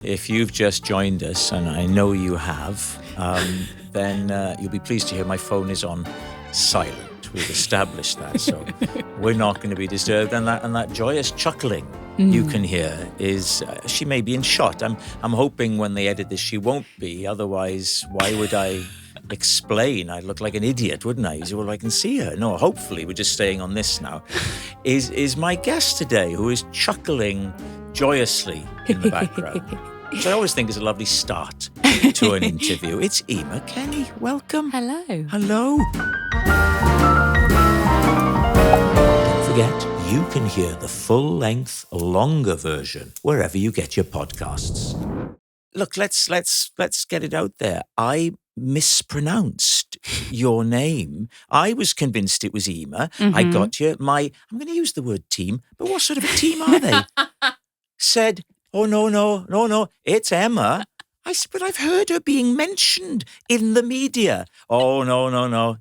If you've just joined us, and I know you have, then you'll be pleased to hear my phone is on silent. We've established that, so we're not going to be disturbed. And that joyous chuckling you can hear is, she may be in shot. I'm hoping when they edit this she won't be. Otherwise, why would I explain? I'd look like an idiot, wouldn't I? So, well, I can see her. No, hopefully we're just staying on this now. Is my guest today, who is chuckling joyously in the background, which I always think is a lovely start to an interview. It's Emer Kenny. Welcome. Hello. Hello. Don't forget, you can hear the full-length, longer version wherever you get your podcasts. Look, let's get it out there. I mispronounced your name. I was convinced it was Emer. I got you. I'm going to use the word team, but what sort of a team are they? Said, oh, no, it's Emer. I said, but I've heard her being mentioned in the media. Oh, no,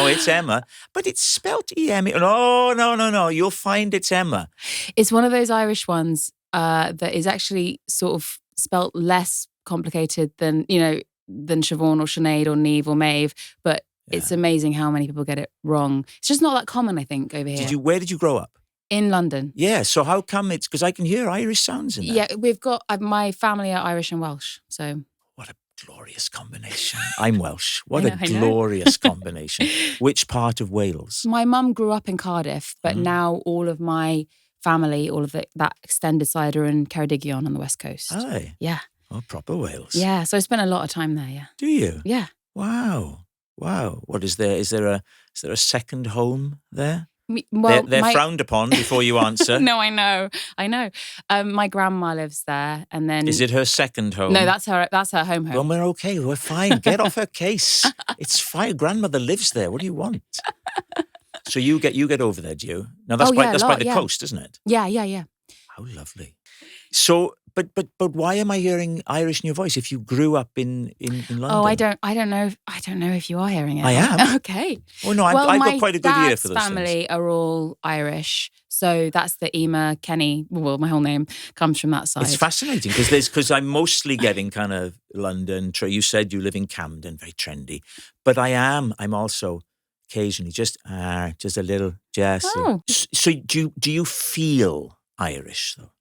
it's Emer. But it's spelt E-M-E. No, you'll find it's Emer. It's one of those Irish ones that is actually sort of spelt less complicated than Siobhan or Sinead or Niamh or Maeve, but it's amazing how many people get it wrong. It's just not that common, I think, over here. Where did you grow up? In London. Yeah, so how come it's... Because I can hear Irish sounds in that. Yeah, we've got... my family are Irish and Welsh, so... What a glorious combination. I'm Welsh. What a glorious combination. Which part of Wales? My mum grew up in Cardiff, but now all of my family, all of that extended side are in Ceredigion on the west coast. Aye. Yeah. Oh, proper Wales. Yeah, so I spent a lot of time there, yeah. Do you? Yeah. Wow. What is there? Is there a second home there? Well, they're frowned upon before you answer. No, I know. My grandma lives there, and then is it her second home? No, that's her home. Well, we're okay. We're fine. Get off her case. It's fine. Grandmother lives there. What do you want? So you get over there, do you? Now that's by the coast, isn't it? Yeah. How lovely. So, but why am I hearing Irish in your voice if you grew up in London? Oh, I don't know if you are hearing it. I am. Okay. Oh no, I've got quite a good ear for those things. My family are all Irish, so that's the Emer Kenny. Well, my whole name comes from that side. It's fascinating because I'm mostly getting kind of London. You said you live in Camden, very trendy, but I'm also occasionally just a little Jess. Oh. So do you feel Irish though?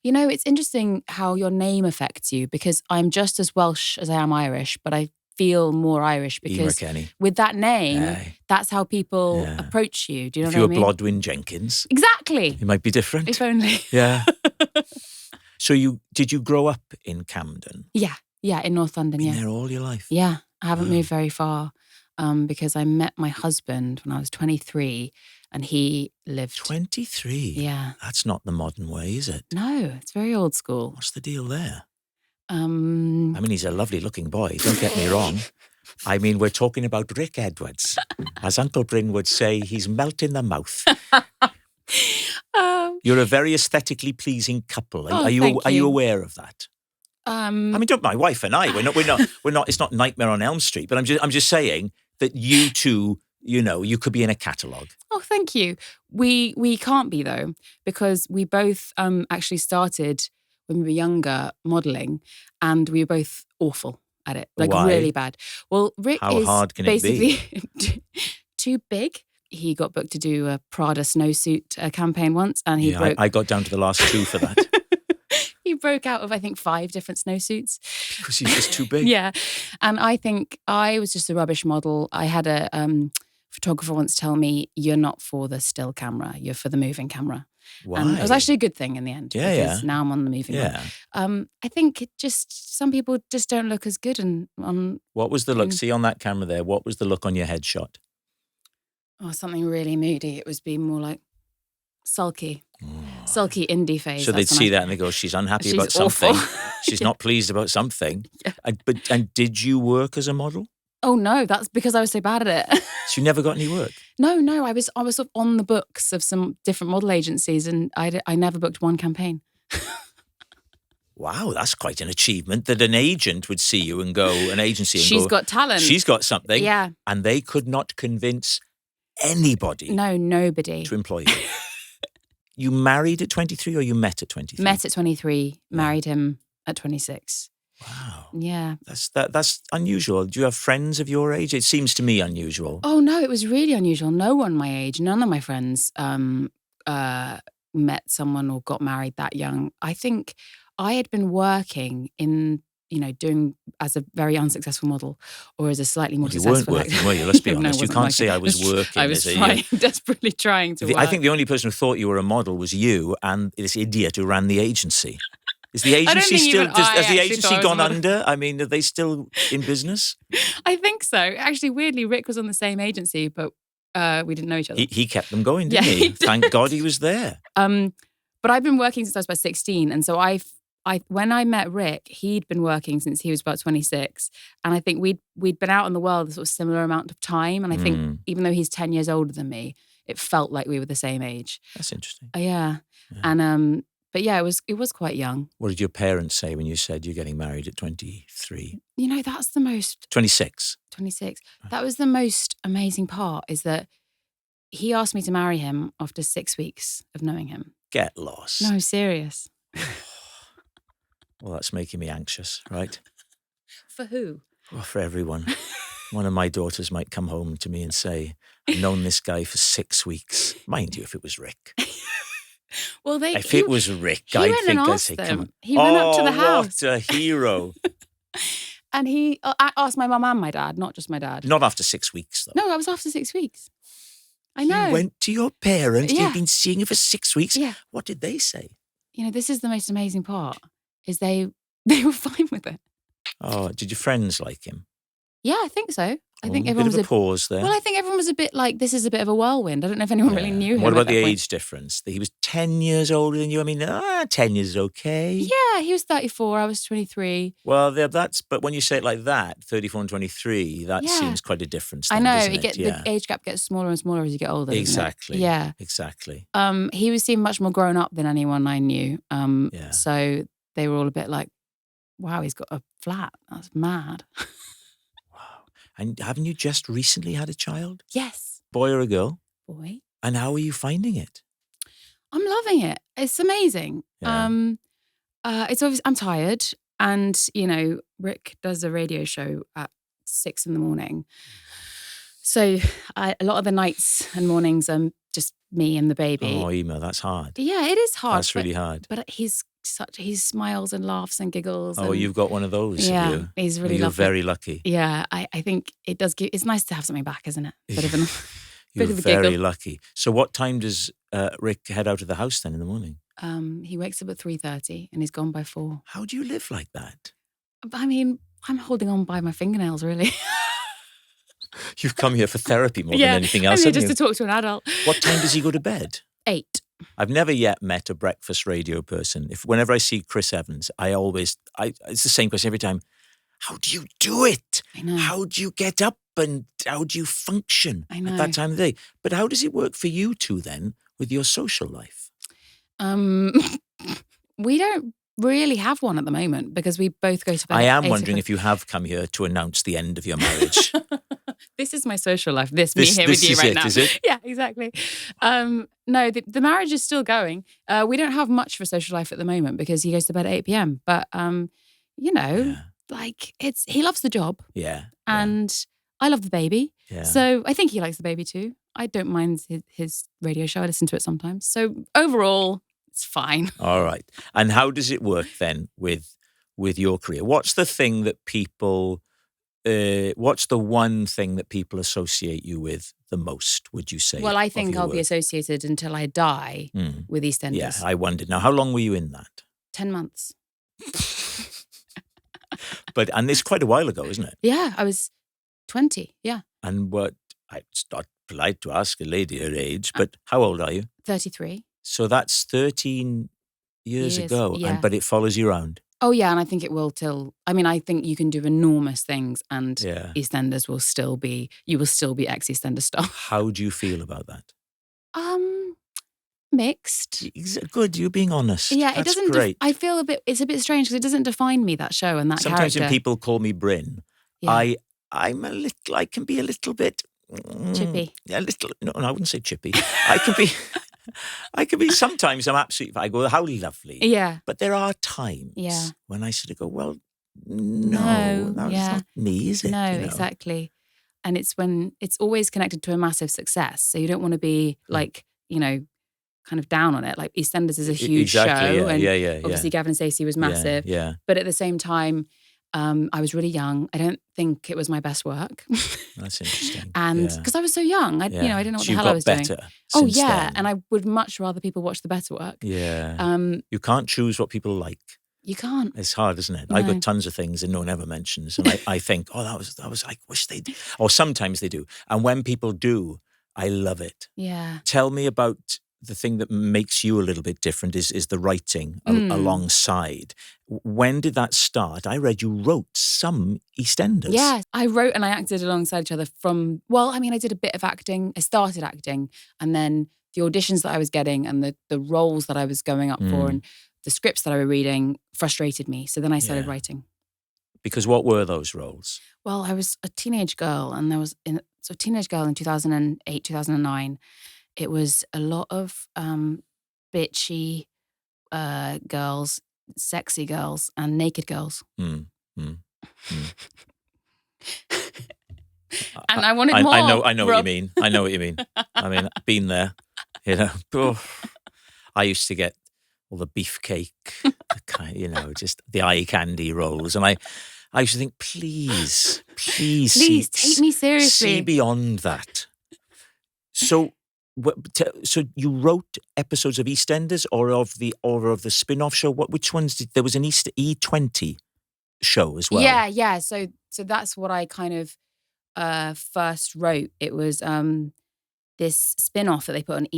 It's interesting how your name affects you, because I'm just as Welsh as I am Irish, but I feel more Irish because with that name, that's how people approach you. Do you know what I mean? If you were Blodwyn Jenkins. Exactly. It might be different. If only. Yeah. So did you grow up in Camden? Yeah, in North London, Been there all your life? Yeah, I haven't moved very far because I met my husband when I was 23 and he lived... 23? Yeah. That's not the modern way, is it? No, it's very old school. What's the deal there? I mean, he's a lovely looking boy, don't get me wrong. I mean, we're talking about Rick Edwards. As Uncle Bryn would say, he's melt in the mouth. You're a very aesthetically pleasing couple. Are you aware of that? I mean, don't my wife and I. We're not. It's not Nightmare on Elm Street. But I'm just saying that you two, you could be in a catalogue. Oh, thank you. We can't be though, because we both actually started when we were younger modelling, and we were both awful at it, like Why? really bad. Well, Rick is hard can basically too big. He got booked to do a Prada snowsuit campaign once, and I got down to the last two for that. He broke out of, I think, 5 different snowsuits. Because he's just too big. Yeah. And I think I was just a rubbish model. I had a photographer once tell me, you're not for the still camera, you're for the moving camera. Why? And it was actually a good thing in the end. Yeah, because now I'm on the moving one. I think some people just don't look as good on... What was the look? See on that camera there, what was the look on your headshot? Oh, something really moody. It was being more like sulky. Sulky indie phase. So they'd see that and they go, she's unhappy about something. She's not pleased about something. Yeah. And did you work as a model? Oh no, that's because I was so bad at it. So you never got any work? No, I was sort of on the books of some different model agencies, and I never booked one campaign. Wow, that's quite an achievement that an agent would see you and go, an agency and She's got talent. She's got something. Yeah. And they could not convince anybody. No, nobody. To employ you. You married at 23 or you met at 23? Met at 23, married him at 26. Wow. Yeah. That's unusual. Do you have friends of your age? It seems to me unusual. Oh, no, it was really unusual. No one my age, none of my friends met someone or got married that young. I think I had been working in, doing as a very unsuccessful model or as a slightly more You weren't successful working, were you? Let's be No, honest. You wasn't can't working. say I was working. I was as trying, desperately trying to work. I think the only person who thought you were a model was you and this idiot who ran the agency. Is the I don't agency think still? even I Has the actually agency thought I was a gone model. under? I mean, are they still in business? I think so. Actually, weirdly, Rick was on the same agency, but we didn't know each other. He kept them going, didn't Yeah, he? he did. Thank God he was there. But I've been working since I was about 16, and so when I met Rick, he'd been working since he was about 26, and I think we'd been out in the world a sort of similar amount of time, and I think even though he's 10 years older than me, it felt like we were the same age. That's interesting. Yeah. And but yeah, it was quite young. What did your parents say when you said you're getting married at 23? That's the most 26. 26. That was the most amazing part, is that he asked me to marry him after 6 weeks of knowing him. Get lost. No, serious. Well, that's making me anxious, right? For who? Well, for everyone. One of my daughters might come home to me and say, I've known this guy for 6 weeks. Mind you, if it was Rick. Well, if it was Rick, he I'd went think and I'd asked say, them. come on. He went up to the house. What a hero. And he asked my mum and my dad, not just my dad. Not after 6 weeks, though. No, that was after 6 weeks. I know. You went to your parents. Yeah. You've been seeing her for 6 weeks. Yeah. What did they say? This is the most amazing part, is they were fine with it. Oh, did your friends like him? Yeah, I think so. I think a everyone bit was of a pause there. Well, I think everyone was a bit like, this is a bit of a whirlwind. I don't know if anyone really knew him. What about at that the point. age difference? He was 10 years older than you. I mean, 10 years is okay. Yeah, he was 34. I was 23. Well, but when you say it like that, 34 and 23, that seems quite a difference. I Then, know. doesn't it? The age gap gets smaller and smaller as you get older. Exactly. Yeah. Exactly. He seemed much more grown up than anyone I knew. So they were all a bit like, wow, he's got a flat. That's mad. And haven't you just recently had a child? Yes. Boy or a girl? Boy. And how are you finding it? I'm loving it. It's amazing. Yeah. It's obvious I'm tired, and Rick does a radio show at 6 a.m. So a lot of the nights and mornings I'm just me and the baby. Oh, Emer, that's hard. Yeah, it is hard. That's really hard. But he smiles and laughs and giggles. Oh, you've got one of those. Yeah, have you? he's really You're lovely. very lucky. Yeah, I think it does give. It's nice to have something back, isn't it? Bit of You're bit of a very giggle. lucky. So what time does Rick head out of the house then in the morning? He wakes up at 3:30 and he's gone by 4. How do you live like that? I mean, I'm holding on by my fingernails, really. You've come here for therapy more than anything else, I'm here haven't just you? to talk to an adult. What time does he go to bed? 8. I've never yet met a breakfast radio person. Whenever I see Chris Evans, it's the same question every time. How do you do it? I know. How do you get up and how do you function I know. at that time of the day? But how does it work for you two then with your social life? We don't really have one at the moment because we both go to bed. I am wondering if you have come here to announce the end of your marriage. This is my social life. Me here with you right now. Is it? Yeah, exactly. No, the marriage is still going. We don't have much for social life at the moment because he goes to bed at 8 p.m. But he loves the job. Yeah. And I love the baby. Yeah. So I think he likes the baby too. I don't mind his radio show. I listen to it sometimes. So overall, it's fine. All right. And how does it work then with your career? What's the thing that people, what's the one thing that people associate you with the most, would you say? Well, I think I'll be associated until I die with EastEnders. Yeah, I wondered. Now, how long were you in that? 10 months. And it's quite a while ago, isn't it? Yeah, I was 20, yeah. And it's not polite to ask a lady her age, but how old are you? 33. So that's 13 years ago, yeah. But it follows you around. Oh, yeah, and I think it will I think you can do enormous things and EastEnders will still be, you will still be ex-EastEnders star. How do you feel about that? Mixed. Good, you're being honest. Yeah, That's it doesn't. great. I feel it's a bit strange because it doesn't define me, that show and that Sometimes character. when people call me Bryn, I can be a little bit chippy. A little. No, I wouldn't say chippy. I can be. I can be, sometimes I'm absolutely, I go, how lovely. Yeah. But there are times Yeah. when I sort of go, well, no, that's not me, is it? No, You know? exactly. And it's when it's always connected to a massive success. So you don't want to be like, kind of down on it. Like EastEnders is a huge show. Yeah, and obviously Gavin Stacey was massive. Yeah. But at the same time, I was really young. I don't think it was my best work. That's interesting. And because I was so young, I didn't know what the hell I was doing. Oh, yeah. And I would much rather people watch the better work. Yeah. You can't choose what people like. You can't. It's hard, isn't it? No. I've got tons of things that no one ever mentions. And I think, that was, I wish they'd, or sometimes they do. And when people do, I love it. Yeah. Tell me about the thing that makes you a little bit different is the writing alongside. When did that start? I read you wrote some EastEnders. Yeah, I wrote and I acted alongside each other I did a bit of acting. I started acting, and then the auditions that I was getting and the roles that I was going up for and the scripts that I was reading frustrated me. So then I started writing. Because what were those roles? Well, I was a teenage girl, and teenage girl in 2008, 2009. It was a lot of bitchy girls, sexy girls, and naked girls. And I wanted more. I know what you mean. I know what you mean. I mean, I've been there. I used to get all the beefcake, just the eye candy rolls, and I used to think, please, take me seriously. See beyond that. So you wrote episodes of EastEnders or of the spin-off show? Which ones there was an E20 show as well? Yeah. So that's what I kind of first wrote. It was this spin-off that they put on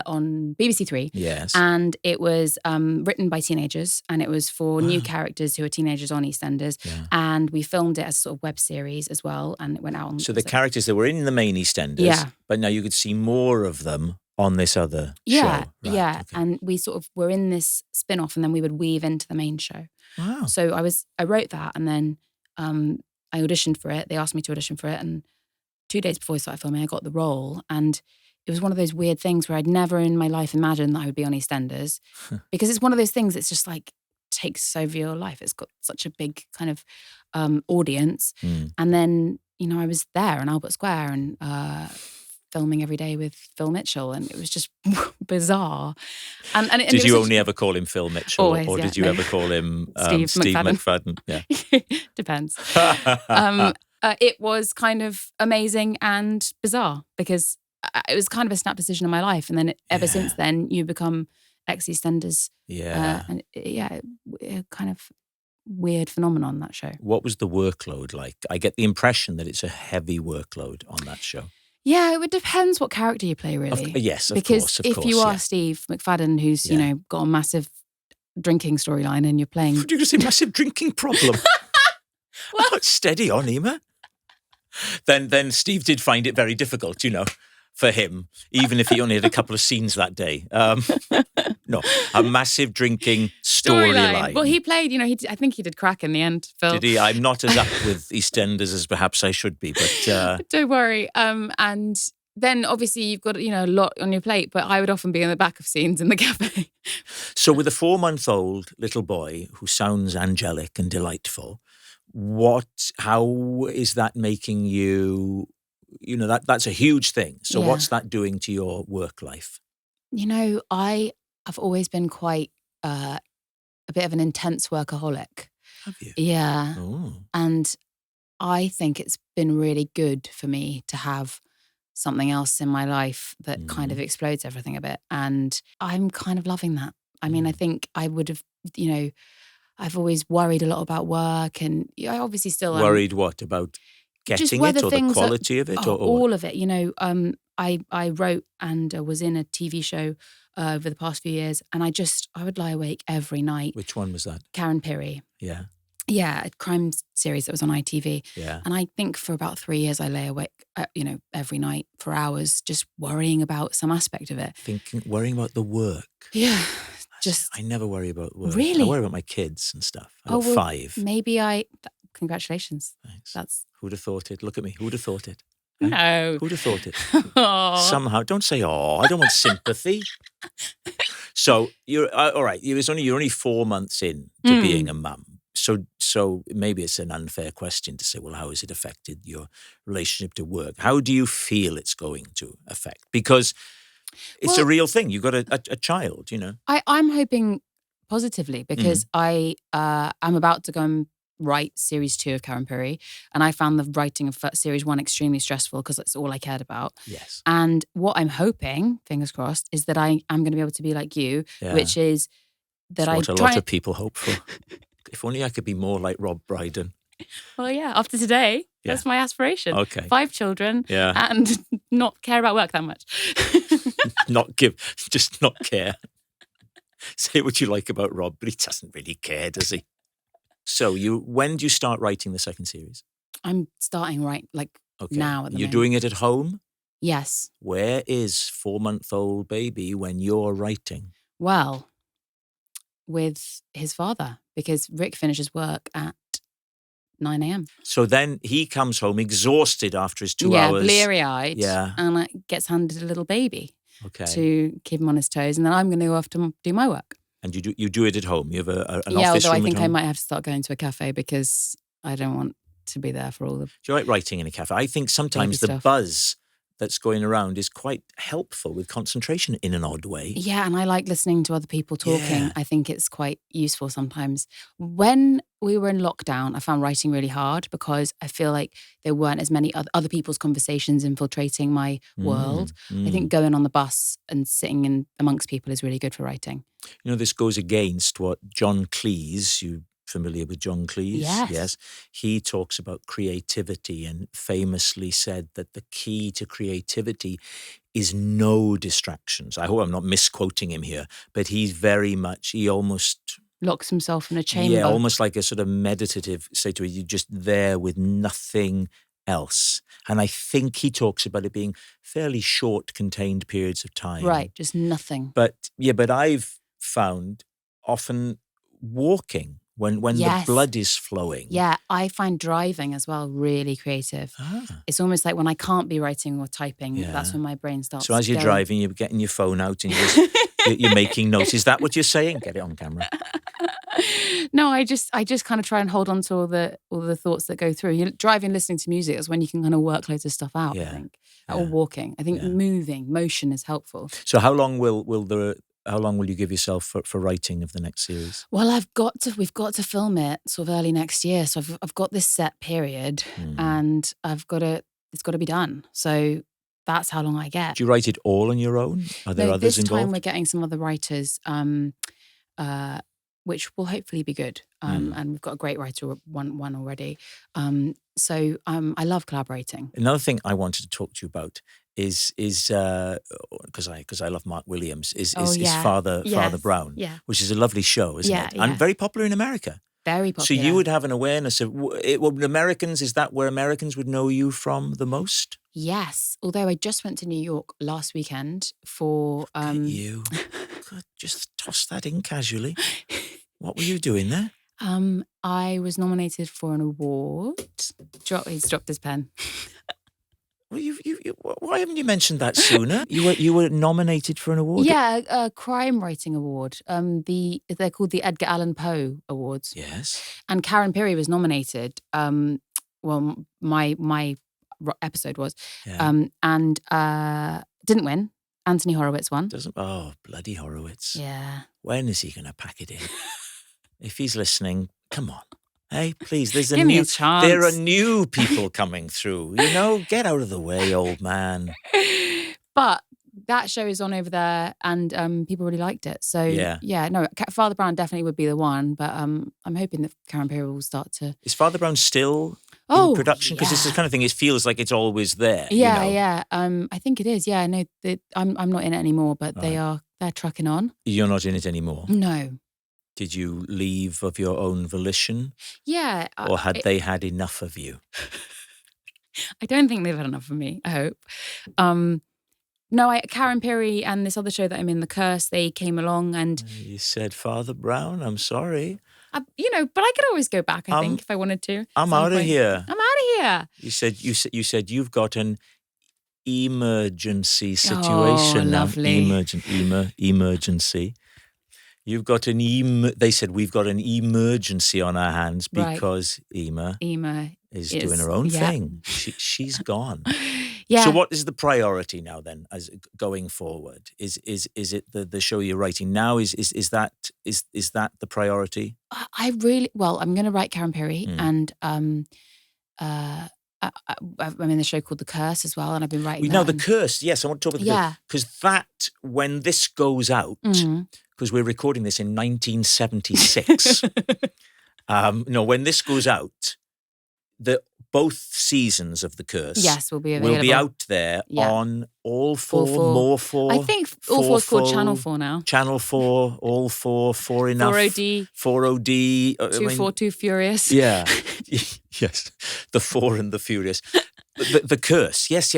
on BBC Three. Yes. And it was written by teenagers, and it was for new characters who are teenagers on EastEnders. Yeah. And we filmed it as a sort of web series as well, and it went out on... So the characters that were in the main EastEnders, but now you could see more of them on this other show. Right, yeah. Okay. And we sort of were in this spin-off, and then we would weave into the main show. Wow. So I wrote that, and then I auditioned for it. They asked me to audition for it, and 2 days before we started filming, I got the role. And it was one of those weird things where I'd never in my life imagined that I would be on EastEnders. Because it's one of those things that's just like takes over your life. It's got such a big kind of audience. And then, I was there in Albert Square and filming every day with Phil Mitchell. And it was just bizarre. Did you only ever call him Phil Mitchell? Always, or did you ever call him Steve McFadden? Yeah. Depends. It was kind of amazing and bizarre because it was kind of a snap decision in my life. And then ever since then, you become ex-EastEnders. Yeah. A kind of weird phenomenon, that show. What was the workload like? I get the impression that it's a heavy workload on that show. Yeah, it depends what character you play, really. Yes, of course. Because if you are Steve McFadden, who's, got a massive drinking storyline and you're playing... Did you just say massive drinking problem? Well, steady on, Emer. Then Steve did find it very difficult, for him, even if he only had a couple of scenes that day. No, a massive drinking storyline. Well, he played, I think he did crack in the end, Phil. Did he? I'm not as up with EastEnders as perhaps I should be, but... Don't worry. And then obviously you've got, a lot on your plate, but I would often be in the back of scenes in the cafe. So with a 4-month-old little boy who sounds angelic and delightful, how is that making you, that's a huge thing. So what's that doing to your work life? I have always been quite a bit of an intense workaholic. Have you? Yeah. Oh. And I think it's been really good for me to have something else in my life that kind of explodes everything a bit. And I'm kind of loving that. I mean, I think I would have, I've always worried a lot about work, and I obviously still am. Worried what? About getting it or the quality of it? Or all of it. I wrote and was in a TV show over the past few years, and I would lie awake every night. Which one was that? Karen Pirie. Yeah. Yeah, a crime series that was on ITV. Yeah. And I think for about 3 years I lay awake, every night for hours, just worrying about some aspect of it. Worrying about the work. Yeah. I never worry about work. Really? I worry about my kids and stuff. I've got 5. Maybe congratulations. Thanks. Who'd have thought it? Look at me. Who'd have thought it? No. Who'd have thought it? Oh. Somehow, don't say, oh, I don't want sympathy. So you're all right. You're only 4 months in to being a mum. So maybe it's an unfair question to say, well, how has it affected your relationship to work? How do you feel it's going to affect? Because it's a real thing. You've got a child, I'm hoping positively because I'm about to go and write series 2 of Karen Puri, and I found the writing of series 1 extremely stressful because that's all I cared about. Yes. And what I'm hoping, fingers crossed, is that I am going to be able to be like you, which is that That's what a lot of people hope for. If only I could be more like Rob Brydon. Well, yeah, after today, that's my aspiration. Okay. 5 children and not care about work that much. Just not care. Say what you like about Rob, but he doesn't really care, does he? So when do you start writing the second series? I'm starting now at the moment. You're doing it at home? Yes. Where is 4-month-old baby when you're writing? Well, with his father, because Rick finishes work at 9 a.m. So then he comes home exhausted after his 2 hours. Yeah, bleary-eyed. Yeah. And gets handed a little baby to keep him on his toes. And then I'm going to go off to do my work. And you do it at home? You have an office room although I think at home? I might have to start going to a cafe because I don't want to be there for all the... Do you like writing in a cafe? I think sometimes the buzz that's going around is quite helpful with concentration in an odd way. Yeah, and I like listening to other people talking. Yeah. I think it's quite useful sometimes. When we were in lockdown, I found writing really hard because I feel like there weren't as many other people's conversations infiltrating my world. I think going on the bus and sitting in amongst people is really good for writing. This goes against what John Cleese, you familiar with John Cleese? Yes. He talks about creativity and famously said that the key to creativity is no distractions. I hope I'm not misquoting him here, but he almost... locks himself in a chamber. Yeah, almost like a sort of meditative state where you're just there with nothing else. And I think he talks about it being fairly short, contained periods of time. Right, just nothing. But I've found often walking when the blood is flowing. Yeah, I find driving as well really creative. It's almost like when I can't be writing or typing, that's when my brain starts. So as you're driving, you're getting your phone out and you're making notes. Is that what you're saying? Get it on camera. No, I just kind of try and hold on to all the thoughts that go through. You're driving, listening to music is when you can kind of work loads of stuff out. I think, or walking. I think motion is helpful. So how long will you give yourself for writing of the next series? Well, we've got to film it sort of early next year. So I've got this set period and it's got to be done. So that's how long I get. Do you write it all on your own? Are there others involved? This time we're getting some other writers, which will hopefully be good. And we've got a great writer, one already. So I love collaborating. Another thing I wanted to talk to you about is because I love Mark Williams is Father Brown, which is a lovely show, isn't it? And very popular in America. Very popular. So you would have an awareness of Americans. Is that where Americans would know you from the most? Yes. Although I just went to New York last weekend for. Look at you. Just toss that in casually. What were you doing there? I was nominated for an award. He's dropped his pen. Well, why haven't you mentioned that sooner? You were nominated for an award? Yeah, a crime writing award. They're called the Edgar Allan Poe Awards. Yes. And Karen Puri was nominated. Well, my episode was, and didn't win. Anthony Horowitz won. Oh, bloody Horowitz! Yeah. When is he going to pack it in? If he's listening, come on. Hey, please, Give me a chance. There are new people coming through. Get out of the way, old man. But that show is on over there and people really liked it. So, no, Father Brown definitely would be the one. But I'm hoping that Karen Puri will start to... Is Father Brown still in production? Because it's the kind of thing, it feels like it's always there. Yeah. I think it is. Yeah, no, I'm not in it anymore, but they're trucking on. You're not in it anymore? No. Did you leave of your own volition? Yeah. Or had they had enough of you? I don't think they've had enough of me, I hope. No, Karen Puri and this other show that I'm in, The Curse, they came along and... You said, Father Brown, I'm sorry. But I could always go back, I think, if I wanted to. I'm out of here. I'm out of Yeah. You said you've got an emergency situation now. Lovely. Emergency. You've got they said we've got an emergency on our hands because Emer is doing her own thing. She's gone. Yeah. So what is the priority now then, as going forward? Is it the show you're writing now? Is that the priority? I'm going to write Karen Perry, and I'm in the show called The Curse as well, and I've been writing. Now The Curse, yes, I want to talk about the Curse, because that, when this goes out, because we're recording this in 1976. When this goes out, both seasons of The Curse will be available. Will be out there on All 4, More 4. I think All 4 is called Channel 4 now. Channel 4, All 4, 4 enough. 4OD. 4OD. 242 Furious. Yeah. Yes. The 4 and the Furious. The Curse. Yes.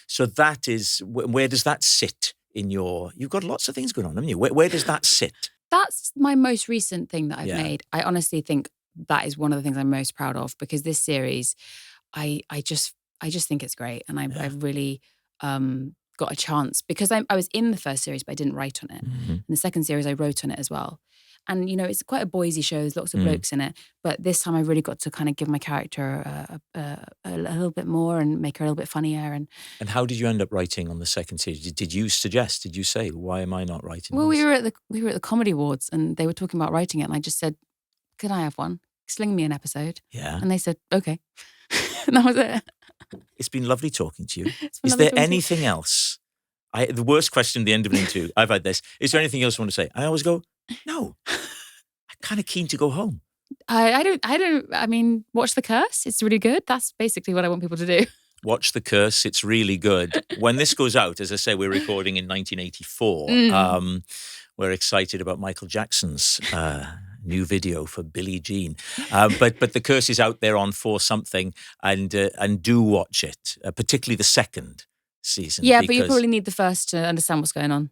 So that is, where does that sit in you've got lots of things going on, haven't you? Where does that sit? That's my most recent thing that I've made. I honestly think that is one of the things I'm most proud of, because this series, I just think it's great, and I've really got a chance, because I was in the first series but I didn't write on it. In the second series I wrote on it as well, and it's quite a boysy show. There's lots of blokes in it, but this time I really got to kind of give my character a little bit more and make her a little bit funnier. And how did you end up writing on the second series? Did you suggest? Did you say, why am I not writing? Well, we were at the Comedy Awards and they were talking about writing it, and I just said, "Can I have one? Sling me an episode." Yeah. And they said, "Okay." And that was it. It's been lovely talking to you. Is there anything else? The worst question at the end of an interview, I've had this. Is there anything else you want to say? I always go, no. I'm kind of keen to go home. I mean, watch The Curse. It's really good. That's basically what I want people to do. Watch The Curse. It's really good. When this goes out, as I say, we're recording in 1984. We're excited about Michael Jackson's new video for Billie Jean. But The Curse is out there on 4 something, and do watch it, particularly the second season. Yeah, but you probably need the first to understand what's going on.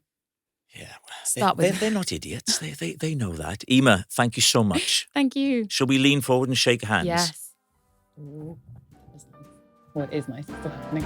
Yeah, they're not idiots. They know that. Emer, thank you so much. Thank you. Shall we lean forward and shake hands? Yes. Well, it is nice. It's still happening.